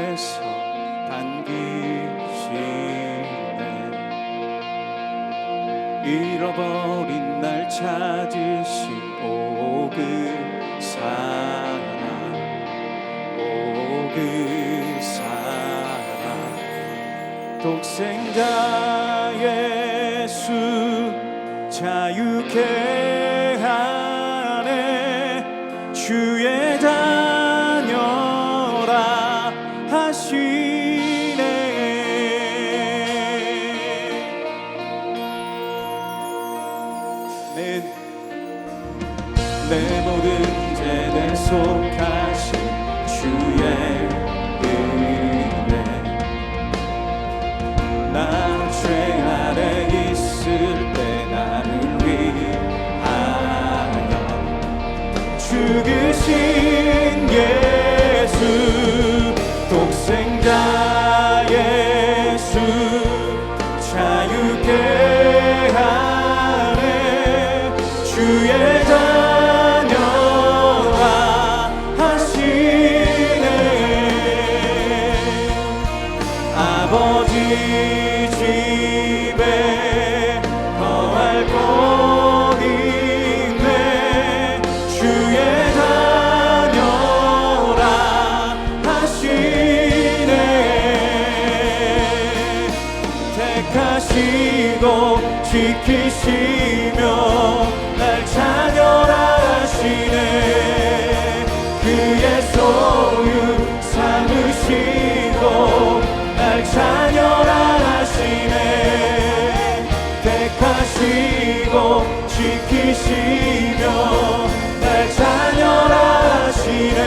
손에서 반기시네. 잃어버린 날 찾으신 오 그 사랑, 오 그 사랑. 독생자 예수 자유케 하네. 주의 자녀라 하시네. 내 모든 죄에 속하신 주의 은혜. 나 죄 아래 있을 때 나를 위하여 죽으신 예수, 독생자 예수 자유케 하네. 주의 자녀라 하시네. 아버지 집에 거할 곳 있네. 주의 자녀라 하시네. 택하시고 지키시며 날 자녀라 하시네. 그의 소유 삼으시고 날 자녀라 하시네. 택하시고 지키시며 날 자녀라 하시네.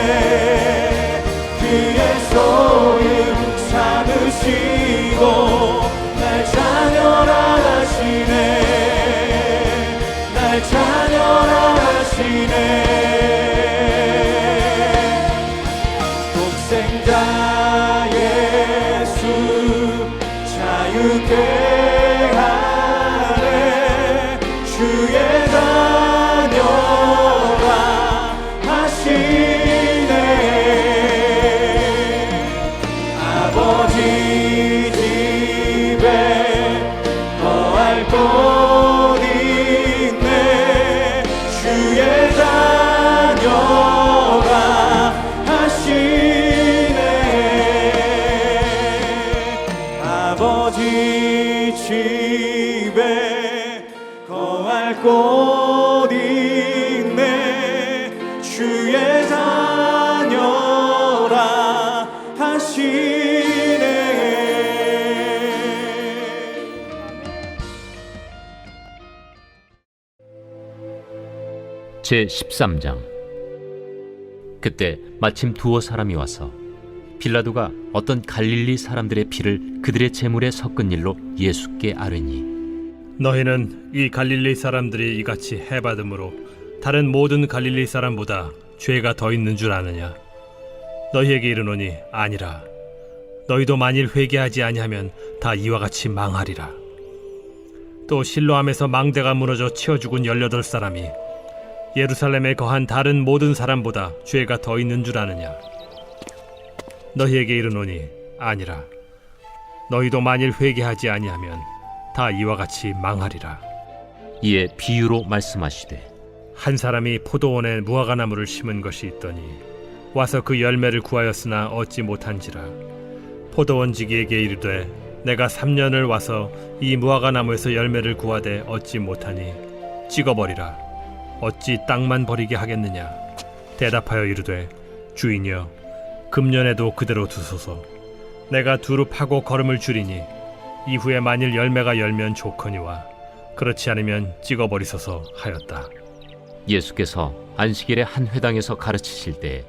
그의 소유 삼으시고 날 자녀라 하시네. 날 자녀라 하시네. 독생자 예수 자유케 하네. 주의 자녀라 하시네. 아버지 집에 거할 곳 있네. 주의 자녀라 하시네. 아버지 집에 거할 곳 있네. 주의 자녀라 하시네. 제13장. 그때 마침 두어 사람이 와서 빌라도가 어떤 갈릴리 사람들의 피를 그들의 제물에 섞은 일로 예수께 아뢰니, 너희는 이 갈릴리 사람들이 이같이 해받음으로 다른 모든 갈릴리 사람보다 죄가 더 있는 줄 아느냐? 너희에게 이르노니 아니라. 너희도 만일 회개하지 아니하면 다 이와 같이 망하리라. 또 실로암에서 망대가 무너져 치어 죽은 18사람이 예루살렘에 거한 다른 모든 사람보다 죄가 더 있는 줄 아느냐? 너희에게 이르노니 아니라. 너희도 만일 회개하지 아니하면 다 이와 같이 망하리라. 이에 비유로 말씀하시되, 한 사람이 포도원에 무화과나무를 심은 것이 있더니 와서 그 열매를 구하였으나 얻지 못한지라. 포도원지기에게 이르되, 내가 3년을 와서 이 무화과나무에서 열매를 구하되 얻지 못하니 찍어버리라. 어찌 땅만 버리게 하겠느냐? 대답하여 이르되, 주인이여, 금년에도 그대로 두소서. 내가 두루 파고 거름을 줄이니 이후에 만일 열매가 열면 좋거니와 그렇지 않으면 찍어버리소서 하였다. 예수께서 안식일에 한 회당에서 가르치실 때에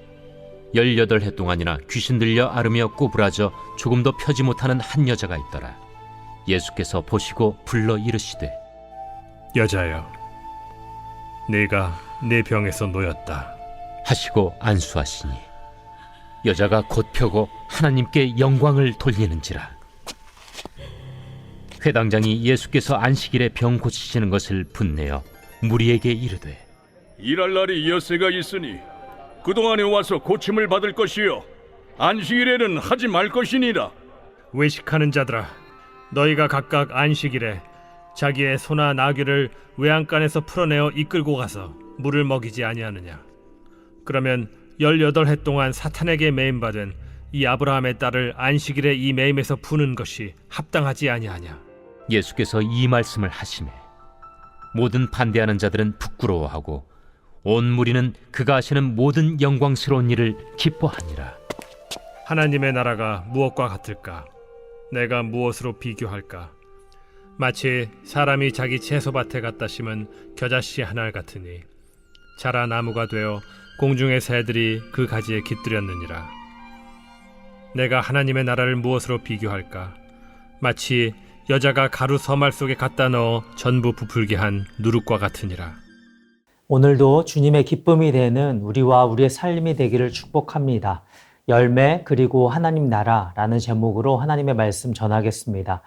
18해 동안이나 귀신 들려 앓으며 꼬부라져 조금도 펴지 못하는 한 여자가 있더라. 예수께서 보시고 불러 이르시되, 여자여, 네가 내 병에서 놓였다 하시고 안수하시니 여자가 곧 펴고 하나님께 영광을 돌리는지라. 회당장이 예수께서 안식일에 병 고치시는 것을 분내어 무리에게 이르되, 일할 날이 엿새가 있으니 그동안에 와서 고침을 받을 것이요 안식일에는 하지 말 것이니라. 외식하는 자들아, 너희가 각각 안식일에 자기의 소나 나귀를 외양간에서 풀어내어 이끌고 가서 물을 먹이지 아니하느냐? 그러면 18해 동안 사탄에게 매임받은 이 아브라함의 딸을 안식일에 이 매임에서 푸는 것이 합당하지 아니하냐? 예수께서 이 말씀을 하시매 모든 반대하는 자들은 부끄러워하고 온 무리는 그가 하시는 모든 영광스러운 일을 기뻐하니라. 하나님의 나라가 무엇과 같을까? 내가 무엇으로 비교할까? 마치 사람이 자기 채소밭에 갖다 심은 겨자씨 한 알 같으니 자라 나무가 되어 공중의 새들이 그 가지에 깃들였느니라. 내가 하나님의 나라를 무엇으로 비교할까? 마치 여자가 가루 서말 속에 갖다 넣어 전부 부풀게 한 누룩과 같으니라. 오늘도 주님의 기쁨이 되는 우리와 우리의 삶이 되기를 축복합니다. 열매 그리고 하나님 나라라는 제목으로 하나님의 말씀 전하겠습니다.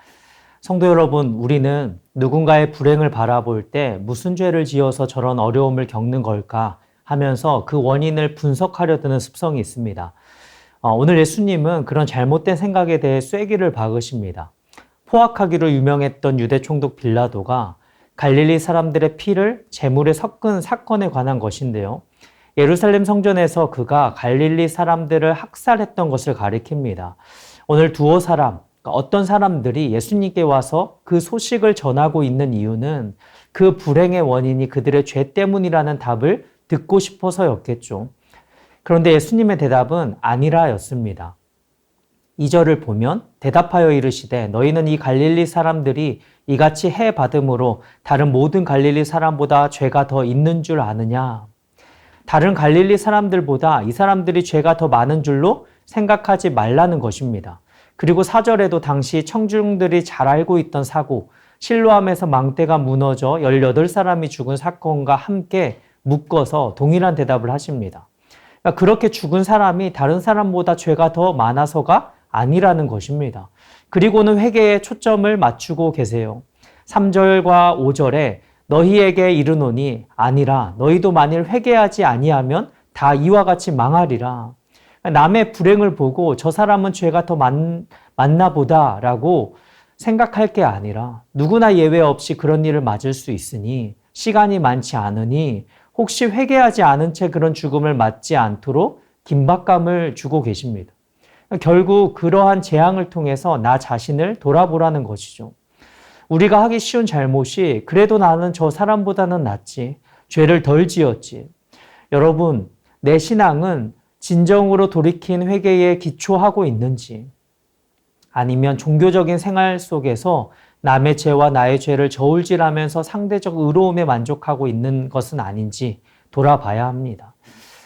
성도 여러분, 우리는 누군가의 불행을 바라볼 때 무슨 죄를 지어서 저런 어려움을 겪는 걸까 하면서 그 원인을 분석하려 드는 습성이 있습니다. 오늘 예수님은 그런 잘못된 생각에 대해 쐐기를 박으십니다. 포악하기로 유명했던 유대 총독 빌라도가 갈릴리 사람들의 피를 제물에 섞은 사건에 관한 것인데요. 예루살렘 성전에서 그가 갈릴리 사람들을 학살했던 것을 가리킵니다. 오늘 두어 사람, 어떤 사람들이 예수님께 와서 그 소식을 전하고 있는 이유는 그 불행의 원인이 그들의 죄 때문이라는 답을 듣고 싶어서였겠죠. 그런데 예수님의 대답은 아니라였습니다. 2절을 보면 대답하여 이르시되 너희는 이 갈릴리 사람들이 이같이 해 받음으로 다른 모든 갈릴리 사람보다 죄가 더 있는 줄 아느냐? 다른 갈릴리 사람들보다 이 사람들이 죄가 더 많은 줄로 생각하지 말라는 것입니다. 그리고 4절에도 당시 청중들이 잘 알고 있던 사고, 실로암에서 망대가 무너져 18사람이 죽은 사건과 함께 묶어서 동일한 대답을 하십니다. 그러니까 그렇게 죽은 사람이 다른 사람보다 죄가 더 많아서가 아니라는 것입니다. 그리고는 회개에 초점을 맞추고 계세요. 3절과 5절에 너희에게 이르노니 아니라 너희도 만일 회개하지 아니하면 다 이와 같이 망하리라. 남의 불행을 보고 저 사람은 죄가 더 많나 보다라고 생각할 게 아니라 누구나 예외 없이 그런 일을 맞을 수 있으니 시간이 많지 않으니 혹시 회개하지 않은 채 그런 죽음을 맞지 않도록 긴박감을 주고 계십니다. 결국 그러한 재앙을 통해서 나 자신을 돌아보라는 것이죠. 우리가 하기 쉬운 잘못이 그래도 나는 저 사람보다는 낫지, 죄를 덜 지었지. 여러분, 내 신앙은 진정으로 돌이킨 회개에 기초하고 있는지, 아니면 종교적인 생활 속에서 남의 죄와 나의 죄를 저울질하면서 상대적 의로움에 만족하고 있는 것은 아닌지 돌아봐야 합니다.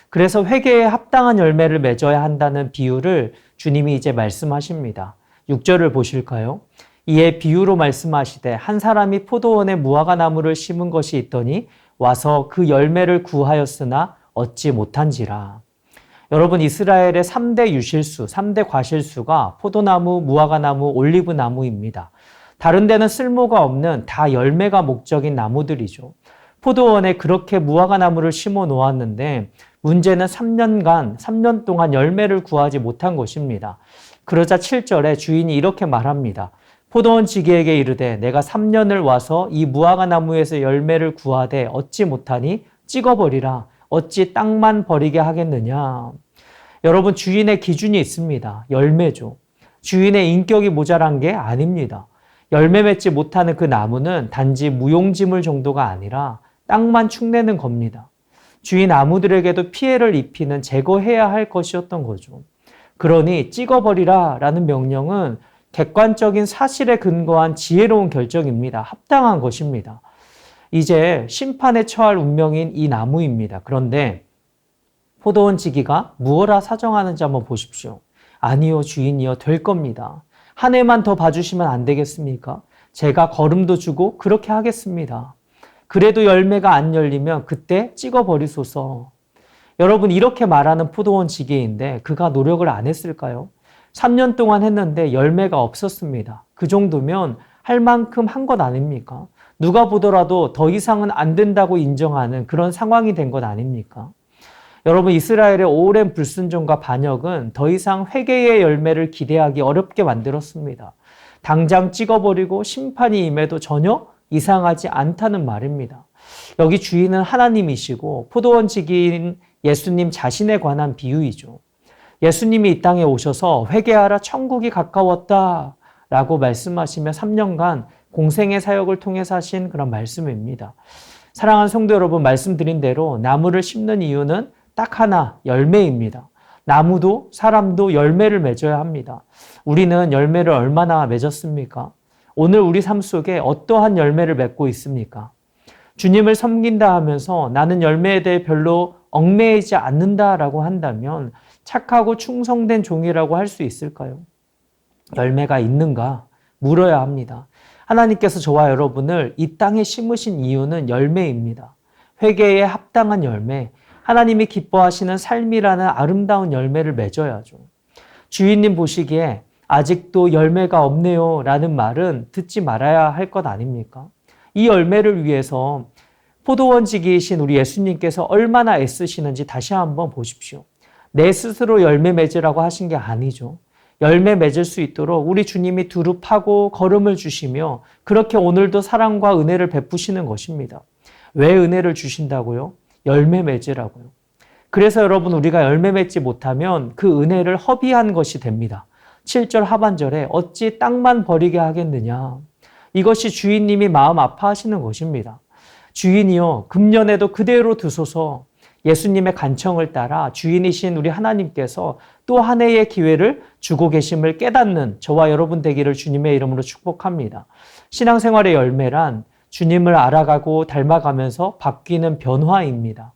그래서 회개에 합당한 열매를 맺어야 한다는 비유를 주님이 이제 말씀하십니다. 6절을 보실까요? 이에 비유로 말씀하시되 한 사람이 포도원에 무화과 나무를 심은 것이 있더니 와서 그 열매를 구하였으나 얻지 못한지라. 여러분, 이스라엘의 3대 유실수, 3대 과실수가 포도나무, 무화과나무, 올리브나무입니다. 다른 데는 쓸모가 없는 다 열매가 목적인 나무들이죠. 포도원에 그렇게 무화과나무를 심어 놓았는데 문제는 3년 동안 열매를 구하지 못한 것입니다. 그러자 7절에 주인이 이렇게 말합니다. 포도원 지기에게 이르되 내가 3년을 와서 이 무화과나무에서 열매를 구하되 얻지 못하니 찍어버리라. 어찌 땅만 버리게 하겠느냐. 여러분, 주인의 기준이 있습니다. 열매죠. 주인의 인격이 모자란 게 아닙니다. 열매 맺지 못하는 그 나무는 단지 무용지물 정도가 아니라 땅만 축내는 겁니다. 주인 나무들에게도 피해를 입히는 제거해야 할 것이었던 거죠. 그러니 찍어버리라 라는 명령은 객관적인 사실에 근거한 지혜로운 결정입니다. 합당한 것입니다. 이제 심판에 처할 운명인 이 나무입니다. 그런데 포도원 지기가 무엇라 사정하는지 한번 보십시오. 아니요, 주인이요, 될 겁니다. 한 해만 더 봐주시면 안 되겠습니까? 제가 거름도 주고 그렇게 하겠습니다. 그래도 열매가 안 열리면 그때 찍어버리소서. 여러분, 이렇게 말하는 포도원 지기인데 그가 노력을 안 했을까요? 3년 동안 했는데 열매가 없었습니다. 그 정도면 할 만큼 한 것 아닙니까? 누가 보더라도 더 이상은 안 된다고 인정하는 그런 상황이 된 것 아닙니까? 여러분, 이스라엘의 오랜 불순종과 반역은 더 이상 회개의 열매를 기대하기 어렵게 만들었습니다. 당장 찍어버리고 심판이 임해도 전혀 이상하지 않다는 말입니다. 여기 주인은 하나님이시고 포도원지기인 예수님 자신에 관한 비유이죠. 예수님이 이 땅에 오셔서 회개하라 천국이 가까웠다 라고 말씀하시며 3년간 공생의 사역을 통해서 하신 그런 말씀입니다. 사랑하는 성도 여러분, 말씀드린 대로 나무를 심는 이유는 딱 하나, 열매입니다. 나무도 사람도 열매를 맺어야 합니다. 우리는 열매를 얼마나 맺었습니까? 오늘 우리 삶 속에 어떠한 열매를 맺고 있습니까? 주님을 섬긴다 하면서 나는 열매에 대해 별로 얽매이지 않는다라고 한다면 착하고 충성된 종이라고 할 수 있을까요? 열매가 있는가? 물어야 합니다. 하나님께서 저와 여러분을 이 땅에 심으신 이유는 열매입니다. 회개에 합당한 열매, 하나님이 기뻐하시는 삶이라는 아름다운 열매를 맺어야죠. 주인님 보시기에 아직도 열매가 없네요 라는 말은 듣지 말아야 할 것 아닙니까? 이 열매를 위해서 포도원지기이신 우리 예수님께서 얼마나 애쓰시는지 다시 한번 보십시오. 내 스스로 열매 맺으라고 하신 게 아니죠. 열매 맺을 수 있도록 우리 주님이 두릅하고 걸음을 주시며 그렇게 오늘도 사랑과 은혜를 베푸시는 것입니다. 왜 은혜를 주신다고요? 열매 맺으라고요. 그래서 여러분, 우리가 열매 맺지 못하면 그 은혜를 허비한 것이 됩니다. 7절 하반절에 어찌 땅만 버리게 하겠느냐. 이것이 주인님이 마음 아파하시는 것입니다. 주인이여 금년에도 그대로 두소서. 예수님의 간청을 따라 주인이신 우리 하나님께서 또 한 해의 기회를 주고 계심을 깨닫는 저와 여러분 되기를 주님의 이름으로 축복합니다. 신앙생활의 열매란 주님을 알아가고 닮아가면서 바뀌는 변화입니다.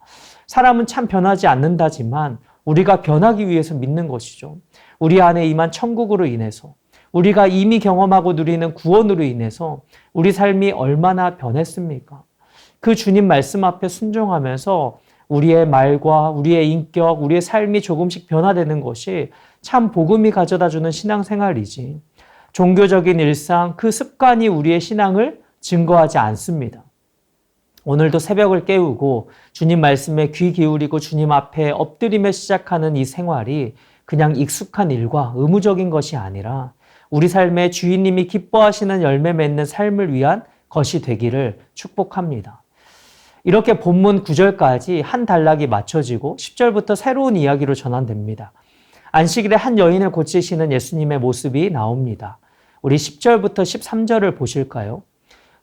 사람은 참 변하지 않는다지만 우리가 변하기 위해서 믿는 것이죠. 우리 안에 임한 천국으로 인해서, 우리가 이미 경험하고 누리는 구원으로 인해서 우리 삶이 얼마나 변했습니까? 그 주님 말씀 앞에 순종하면서 우리의 말과 우리의 인격, 우리의 삶이 조금씩 변화되는 것이 참 복음이 가져다주는 신앙생활이지, 종교적인 일상, 그 습관이 우리의 신앙을 증거하지 않습니다. 오늘도 새벽을 깨우고 주님 말씀에 귀 기울이고 주님 앞에 엎드리며 시작하는 이 생활이 그냥 익숙한 일과 의무적인 것이 아니라 우리 삶의 주인님이 기뻐하시는 열매 맺는 삶을 위한 것이 되기를 축복합니다. 이렇게 본문 9절까지 한 단락이 맞춰지고 10절부터 새로운 이야기로 전환됩니다. 안식일에 한 여인을 고치시는 예수님의 모습이 나옵니다. 우리 10절부터 13절을 보실까요?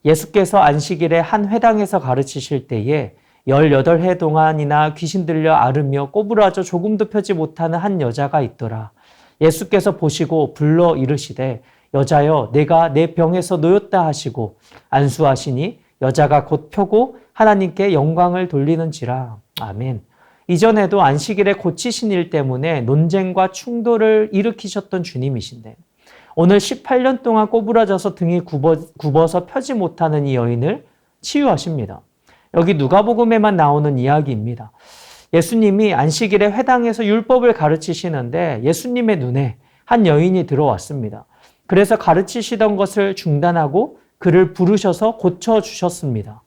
예수께서 안식일에 한 회당에서 가르치실 때에 18해 동안이나 귀신 들려 앓으며 꼬부라져 조금도 펴지 못하는 한 여자가 있더라. 예수께서 보시고 불러 이르시되 여자여 내가 내 병에서 놓였다 하시고 안수하시니 여자가 곧 펴고 하나님께 영광을 돌리는지라. 아멘. 이전에도 안식일에 고치신 일 때문에 논쟁과 충돌을 일으키셨던 주님이신데 오늘 18년 동안 꼬부라져서 등이 굽어서 펴지 못하는 이 여인을 치유하십니다. 여기 누가복음에만 나오는 이야기입니다. 예수님이 안식일에 회당에서 율법을 가르치시는데 예수님의 눈에 한 여인이 들어왔습니다. 그래서 가르치시던 것을 중단하고 그를 부르셔서 고쳐주셨습니다.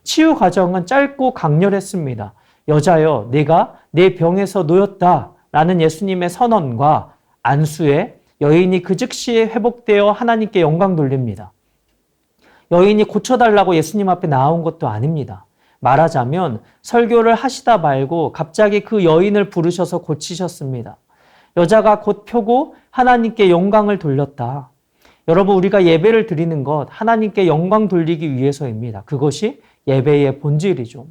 치유 과정은 짧고 강렬했습니다. 여자여, 내가 내 병에서 놓였다 라는 예수님의 선언과 안수에 여인이 그 즉시에 회복되어 하나님께 영광 돌립니다. 여인이 고쳐달라고 예수님 앞에 나온 것도 아닙니다. 말하자면 설교를 하시다 말고 갑자기 그 여인을 부르셔서 고치셨습니다. 여자가 곧 펴고 하나님께 영광을 돌렸다. 여러분, 우리가 예배를 드리는 것 하나님께 영광 돌리기 위해서입니다. 그것이 예배의 본질이죠.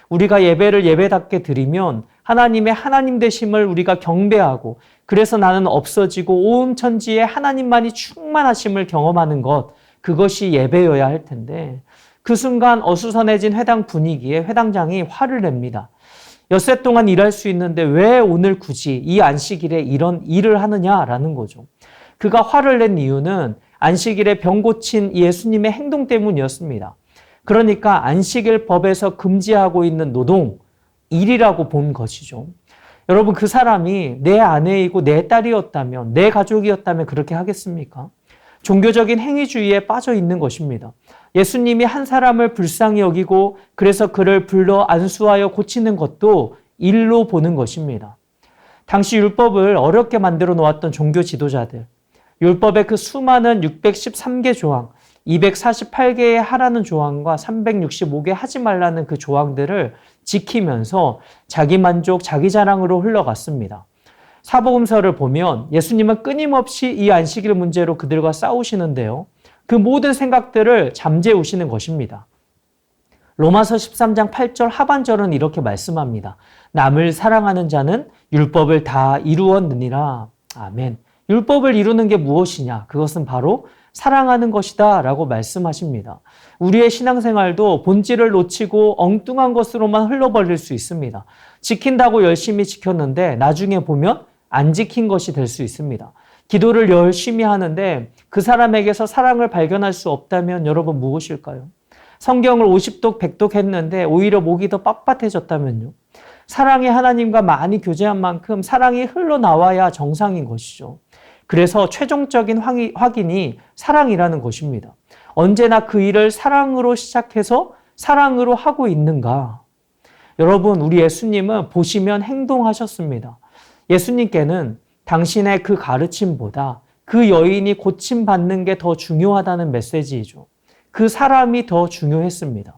우리가 예배를 예배답게 드리면 하나님의 하나님 되심을 우리가 경배하고 그래서 나는 없어지고 온 천지에 하나님만이 충만하심을 경험하는 것, 그것이 예배여야 할 텐데 그 순간 어수선해진 회당 분위기에 회당장이 화를 냅니다. 엿새 동안 일할 수 있는데 왜 오늘 굳이 이 안식일에 이런 일을 하느냐라는 거죠. 그가 화를 낸 이유는 안식일에 병 고친 예수님의 행동 때문이었습니다. 그러니까 안식일 법에서 금지하고 있는 노동, 일이라고 본 것이죠. 여러분, 그 사람이 내 아내이고 내 딸이었다면, 내 가족이었다면 그렇게 하겠습니까? 종교적인 행위주의에 빠져 있는 것입니다. 예수님이 한 사람을 불쌍히 여기고 그래서 그를 불러 안수하여 고치는 것도 일로 보는 것입니다. 당시 율법을 어렵게 만들어 놓았던 종교 지도자들, 율법의 그 수많은 613개 조항, 248개의 하라는 조항과 365개 하지 말라는 그 조항들을 지키면서 자기 만족, 자기 자랑으로 흘러갔습니다. 사복음서를 보면 예수님은 끊임없이 이 안식일 문제로 그들과 싸우시는데요. 그 모든 생각들을 잠재우시는 것입니다. 로마서 13장 8절 하반절은 이렇게 말씀합니다. 남을 사랑하는 자는 율법을 다 이루었느니라. 아멘. 율법을 이루는 게 무엇이냐? 그것은 바로 사랑하는 것이다 라고 말씀하십니다. 우리의 신앙생활도 본질을 놓치고 엉뚱한 것으로만 흘러버릴 수 있습니다. 지킨다고 열심히 지켰는데 나중에 보면 안 지킨 것이 될 수 있습니다. 기도를 열심히 하는데 그 사람에게서 사랑을 발견할 수 없다면 여러분 무엇일까요? 성경을 50독 100독 했는데 오히려 목이 더 빳빳해졌다면요. 사랑의 하나님과 많이 교제한 만큼 사랑이 흘러나와야 정상인 것이죠. 그래서 최종적인 확인이 사랑이라는 것입니다. 언제나 그 일을 사랑으로 시작해서 사랑으로 하고 있는가? 여러분, 우리 예수님은 보시면 행동하셨습니다. 예수님께는 당신의 그 가르침보다 그 여인이 고침받는 게 더 중요하다는 메시지이죠. 그 사람이 더 중요했습니다.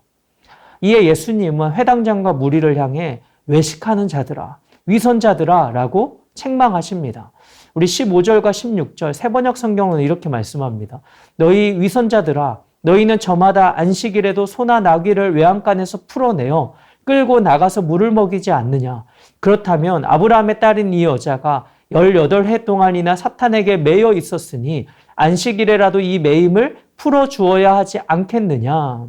이에 예수님은 회당장과 무리를 향해 외식하는 자들아, 위선자들아 라고 책망하십니다. 우리 15절과 16절 세번역 성경은 이렇게 말씀합니다. 너희 위선자들아, 너희는 저마다 안식일에도 소나 나귀를 외양간에서 풀어내어 끌고 나가서 물을 먹이지 않느냐. 그렇다면 아브라함의 딸인 이 여자가 18해 동안이나 사탄에게 매여 있었으니 안식일에라도 이 매임을 풀어주어야 하지 않겠느냐.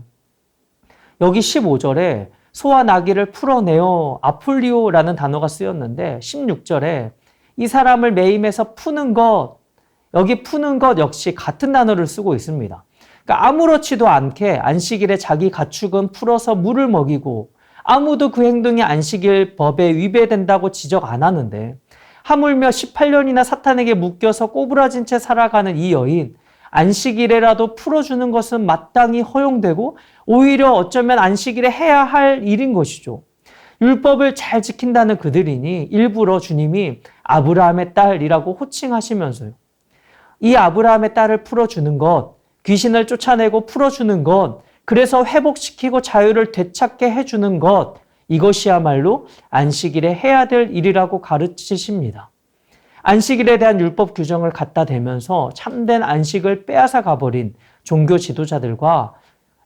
여기 15절에 소와 나귀를 풀어내어 아폴리오라는 단어가 쓰였는데 16절에 이 사람을 매임해서 푸는 것, 여기 푸는 것 역시 같은 단어를 쓰고 있습니다. 그러니까 아무렇지도 않게 안식일에 자기 가축은 풀어서 물을 먹이고 아무도 그 행동이 안식일 법에 위배된다고 지적 안 하는데 하물며 18년이나 사탄에게 묶여서 꼬부라진 채 살아가는 이 여인, 안식일에라도 풀어주는 것은 마땅히 허용되고 오히려 어쩌면 안식일에 해야 할 일인 것이죠. 율법을 잘 지킨다는 그들이니 일부러 주님이 아브라함의 딸이라고 호칭하시면서요. 이 아브라함의 딸을 풀어주는 것, 귀신을 쫓아내고 풀어주는 것, 그래서 회복시키고 자유를 되찾게 해주는 것, 이것이야말로 안식일에 해야 될 일이라고 가르치십니다. 안식일에 대한 율법 규정을 갖다 대면서 참된 안식을 빼앗아 가버린 종교 지도자들과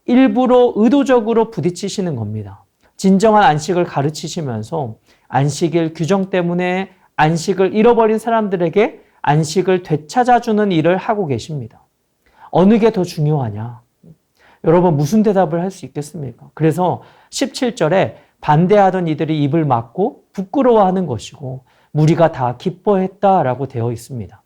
일부러 의도적으로 부딪히시는 겁니다. 진정한 안식을 가르치시면서 안식일 규정 때문에 안식을 잃어버린 사람들에게 안식을 되찾아주는 일을 하고 계십니다. 어느 게 더 중요하냐? 여러분 무슨 대답을 할 수 있겠습니까? 그래서 17절에 반대하던 이들이 입을 막고 부끄러워하는 것이고 무리가 다 기뻐했다라고 되어 있습니다.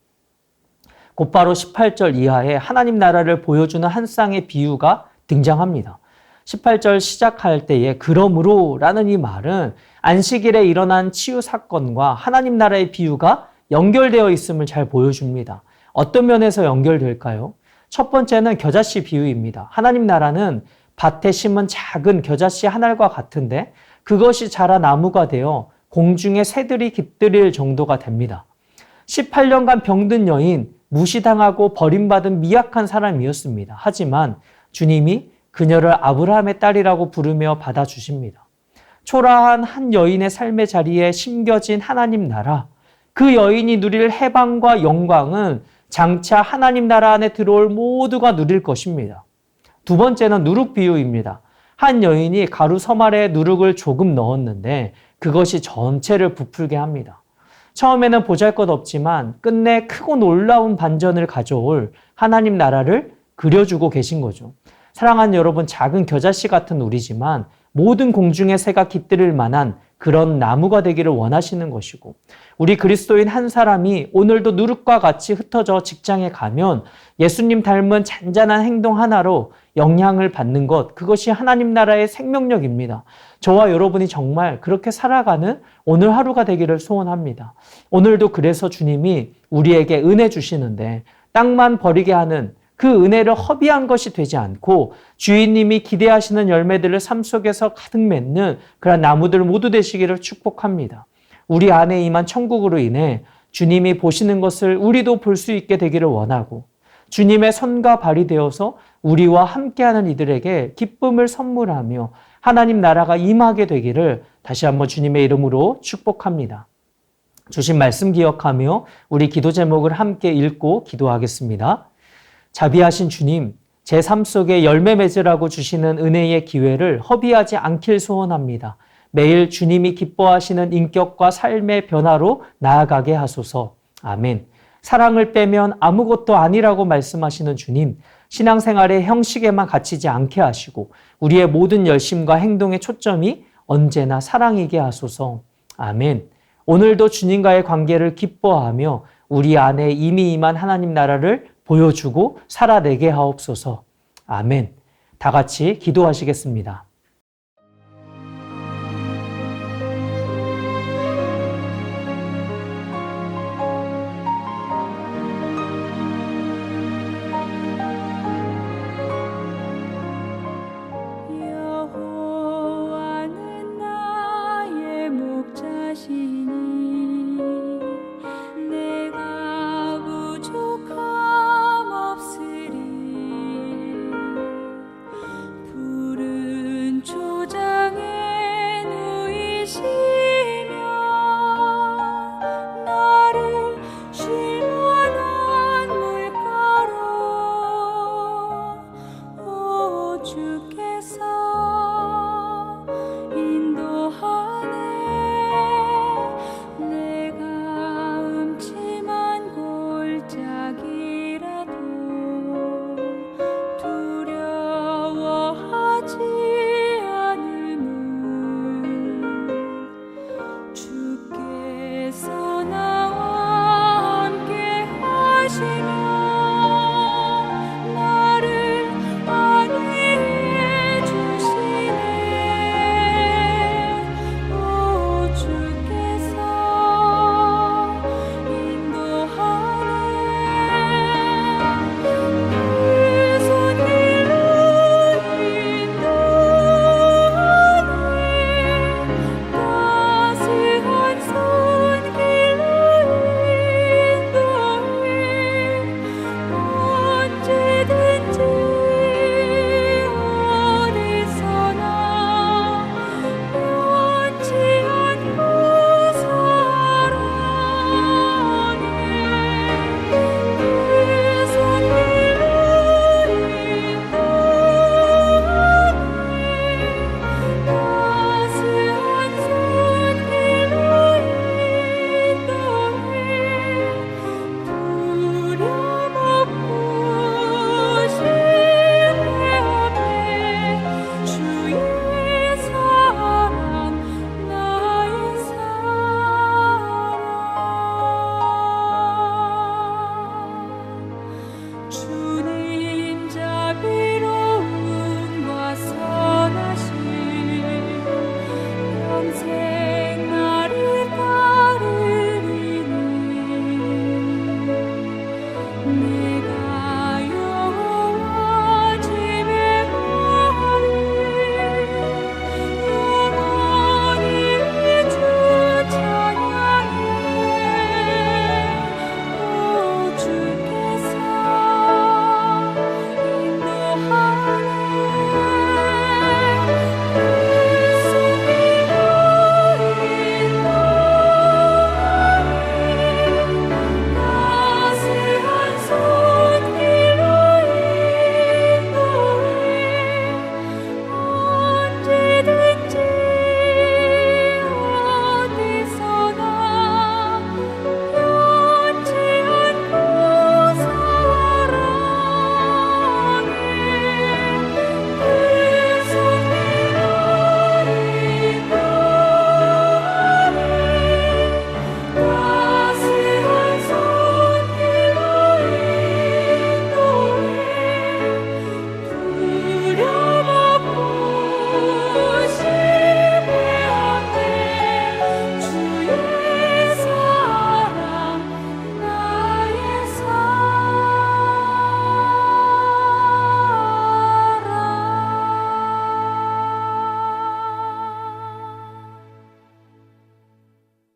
곧바로 18절 이하에 하나님 나라를 보여주는 한 쌍의 비유가 등장합니다. 18절 시작할 때에 그러므로 라는 이 말은 안식일에 일어난 치유 사건과 하나님 나라의 비유가 연결되어 있음을 잘 보여줍니다. 어떤 면에서 연결될까요? 첫 번째는 겨자씨 비유입니다. 하나님 나라는 밭에 심은 작은 겨자씨 한 알과 같은데 그것이 자라 나무가 되어 공중의 새들이 깃들일 정도가 됩니다. 18년간 병든 여인, 무시당하고 버림받은 미약한 사람이었습니다. 하지만 주님이 그녀를 아브라함의 딸이라고 부르며 받아주십니다. 초라한 한 여인의 삶의 자리에 심겨진 하나님 나라, 그 여인이 누릴 해방과 영광은 장차 하나님 나라 안에 들어올 모두가 누릴 것입니다. 두 번째는 누룩 비유입니다. 한 여인이 가루 서말에 누룩을 조금 넣었는데 그것이 전체를 부풀게 합니다. 처음에는 보잘것없지만 끝내 크고 놀라운 반전을 가져올 하나님 나라를 그려주고 계신 거죠. 사랑하는 여러분, 작은 겨자씨 같은 우리지만 모든 공중의 새가 깃들일 만한 그런 나무가 되기를 원하시는 것이고 우리 그리스도인 한 사람이 오늘도 누룩과 같이 흩어져 직장에 가면 예수님 닮은 잔잔한 행동 하나로 영향을 받는 것, 그것이 하나님 나라의 생명력입니다. 저와 여러분이 정말 그렇게 살아가는 오늘 하루가 되기를 소원합니다. 오늘도 그래서 주님이 우리에게 은혜 주시는데 땅만 버리게 하는 그 은혜를 허비한 것이 되지 않고 주인님이 기대하시는 열매들을 삶 속에서 가득 맺는 그런 나무들 모두 되시기를 축복합니다. 우리 안에 임한 천국으로 인해 주님이 보시는 것을 우리도 볼 수 있게 되기를 원하고 주님의 손과 발이 되어서 우리와 함께하는 이들에게 기쁨을 선물하며 하나님 나라가 임하게 되기를 다시 한번 주님의 이름으로 축복합니다. 주신 말씀 기억하며 우리 기도 제목을 함께 읽고 기도하겠습니다. 자비하신 주님, 제 삶 속에 열매 맺으라고 주시는 은혜의 기회를 허비하지 않길 소원합니다. 매일 주님이 기뻐하시는 인격과 삶의 변화로 나아가게 하소서. 아멘. 사랑을 빼면 아무것도 아니라고 말씀하시는 주님, 신앙생활의 형식에만 갇히지 않게 하시고 우리의 모든 열심과 행동의 초점이 언제나 사랑이게 하소서. 아멘. 오늘도 주님과의 관계를 기뻐하며 우리 안에 이미 임한 하나님 나라를 보여주고 살아내게 하옵소서. 아멘. 다 같이 기도하시겠습니다.